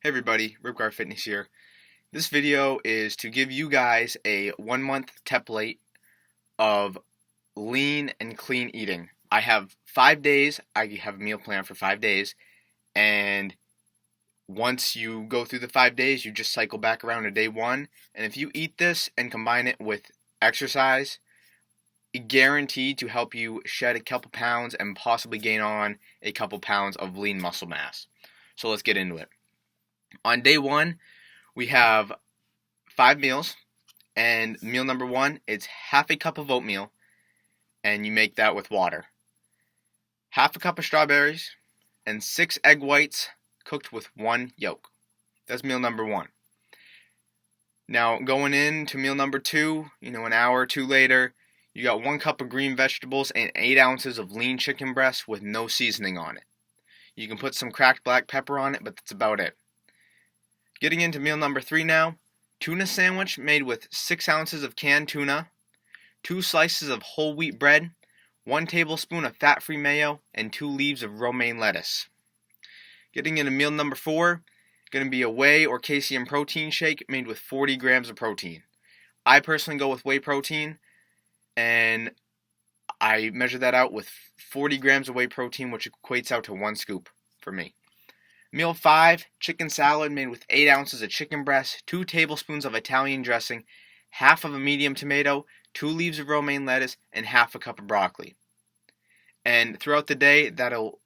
Hey everybody, Ripguard Fitness here. This video is to give you guys a 1 month template of lean and clean eating. I have 5 days, I have a meal plan for 5 days, and once you go through the 5 days, you just cycle back around to day one. And if you eat this and combine it with exercise, guaranteed to help you shed a couple pounds and possibly gain on a couple pounds of lean muscle mass. So let's get into it. On day one, we have 5 meals, and meal number one is half a cup of oatmeal, and you make that with water. Half a cup of strawberries, and 6 egg whites cooked with 1 yolk. That's meal number one. Now, going into meal number two, an hour or two later, you got 1 cup of green vegetables and 8 ounces of lean chicken breast with no seasoning on it. You can put some cracked black pepper on it, but that's about it. Getting into meal number 3 now, tuna sandwich made with 6 ounces of canned tuna, 2 slices of whole wheat bread, 1 tablespoon of fat-free mayo, and 2 leaves of romaine lettuce. Getting into meal number 4, going to be a whey or casein protein shake made with 40 grams of protein. I personally go with whey protein, and I measure that out with 40 grams of whey protein, which equates out to 1 scoop for me. Meal 5, chicken salad made with 8 ounces of chicken breast, 2 tablespoons of Italian dressing, half of a medium tomato, 2 leaves of romaine lettuce, and half a cup of broccoli. And throughout the day, that'll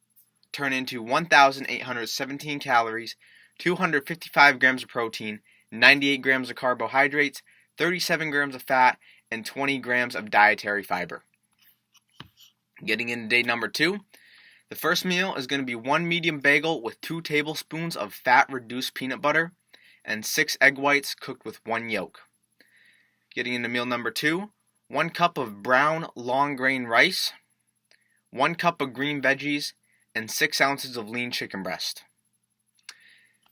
turn into 1,817 calories, 255 grams of protein, 98 grams of carbohydrates, 37 grams of fat, and 20 grams of dietary fiber. Getting into day number 2, the first meal is going to be 1 medium bagel with 2 tablespoons of fat-reduced peanut butter and 6 egg whites cooked with 1 yolk. Getting into meal number 2, 1 cup of brown long grain rice, 1 cup of green veggies, and 6 ounces of lean chicken breast.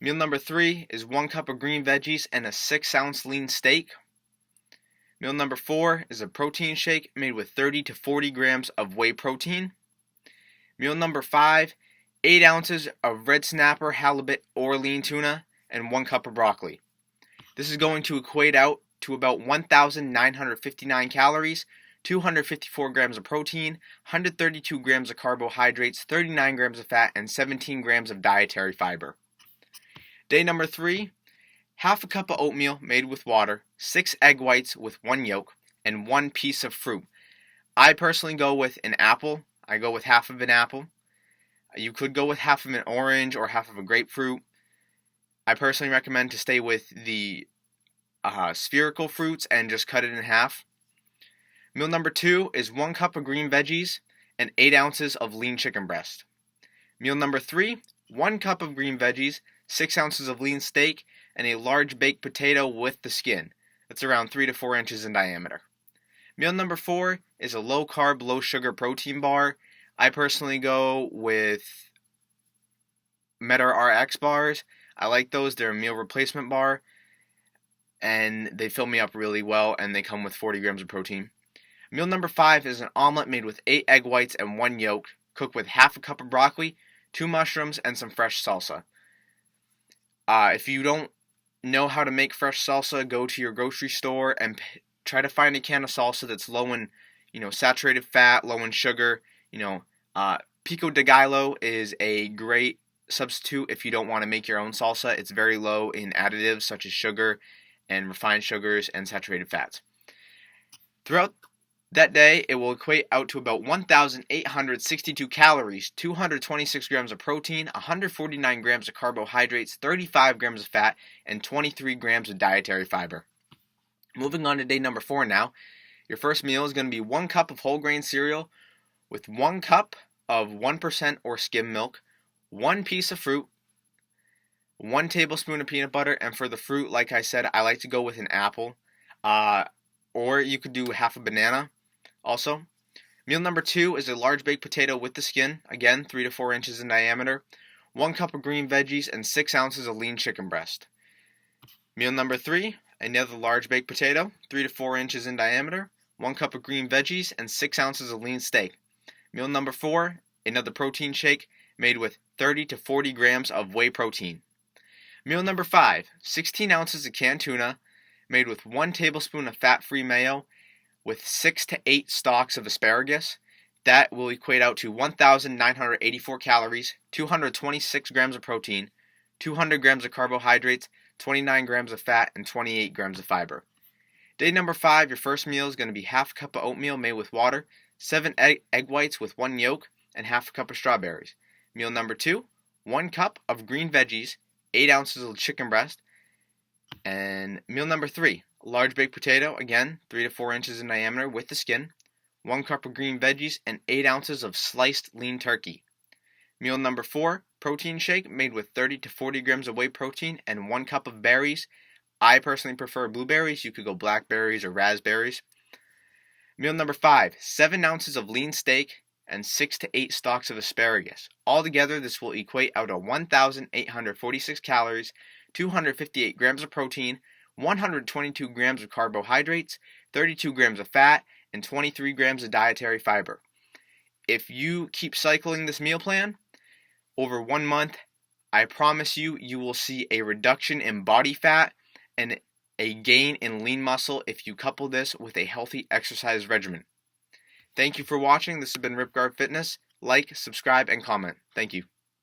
Meal number 3 is 1 cup of green veggies and a 6-ounce lean steak. Meal number 4 is a protein shake made with 30 to 40 grams of whey protein. Meal number 5, 8 ounces of red snapper, halibut, or lean tuna, and 1 cup of broccoli. This is going to equate out to about 1,959 calories, 254 grams of protein, 132 grams of carbohydrates, 39 grams of fat, and 17 grams of dietary fiber. Day number 3, half a cup of oatmeal made with water, 6 egg whites with 1 yolk, and 1 piece of fruit. I personally go with an apple. I go with half of an apple. You could go with half of an orange or half of a grapefruit. I personally recommend to stay with the spherical fruits and just cut it in half. Meal number 2 is 1 cup of green veggies and 8 ounces of lean chicken breast. Meal number 3, 1 cup of green veggies, 6 ounces of lean steak, and a large baked potato with the skin. That's around 3 to 4 inches in diameter. Meal number 4 is a low-carb, low-sugar protein bar. I personally go with Meta RX bars. I like those. They're a meal replacement bar, and they fill me up really well, and they come with 40 grams of protein. Meal number 5 is an omelet made with 8 egg whites and 1 yolk, cooked with half a cup of broccoli, 2 mushrooms, and some fresh salsa. If you don't know how to make fresh salsa, go to your grocery store and try to find a can of salsa that's low in, saturated fat, low in sugar. Pico de Gallo is a great substitute if you don't want to make your own salsa. It's very low in additives such as sugar and refined sugars and saturated fats. Throughout that day, it will equate out to about 1,862 calories, 226 grams of protein, 149 grams of carbohydrates, 35 grams of fat, and 23 grams of dietary fiber. Moving on to day number 4 now. Your first meal is going to be 1 cup of whole grain cereal with 1 cup of 1% or skim milk, 1 piece of fruit, 1 tablespoon of peanut butter, and for the fruit, like I said, I like to go with an apple, or you could do half a banana also. Meal number 2 is a large baked potato with the skin, again 3 to 4 inches in diameter, 1 cup of green veggies, and 6 ounces of lean chicken breast. Meal number 3, another large baked potato, 3 to 4 inches in diameter, 1 cup of green veggies, and 6 ounces of lean steak. Meal number 4, another protein shake made with 30 to 40 grams of whey protein. Meal number 5, 16 ounces of canned tuna made with 1 tablespoon of fat-free mayo with 6 to 8 stalks of asparagus. That will equate out to 1,984 calories, 226 grams of protein, 200 grams of carbohydrates, 29 grams of fat, and 28 grams of fiber. Day number 5, your first meal is going to be half a cup of oatmeal made with water, 7 egg whites with 1 yolk, and half a cup of strawberries. Meal number 2, 1 cup of green veggies, 8 ounces of chicken breast. And meal number 3, a large baked potato, again 3 to 4 inches in diameter with the skin, 1 cup of green veggies, and 8 ounces of sliced lean turkey. Meal number 4, protein shake made with 30 to 40 grams of whey protein and 1 cup of berries. I personally prefer blueberries. You could go blackberries or raspberries. Meal number 5, 7 ounces of lean steak and 6 to 8 stalks of asparagus. Altogether, this will equate out to 1,846 calories, 258 grams of protein, 122 grams of carbohydrates, 32 grams of fat, and 23 grams of dietary fiber. If you keep cycling this meal plan over 1 month, I promise you, you will see a reduction in body fat and a gain in lean muscle if you couple this with a healthy exercise regimen. Thank you for watching. This has been Ripguard Fitness. Like, subscribe, and comment. Thank you.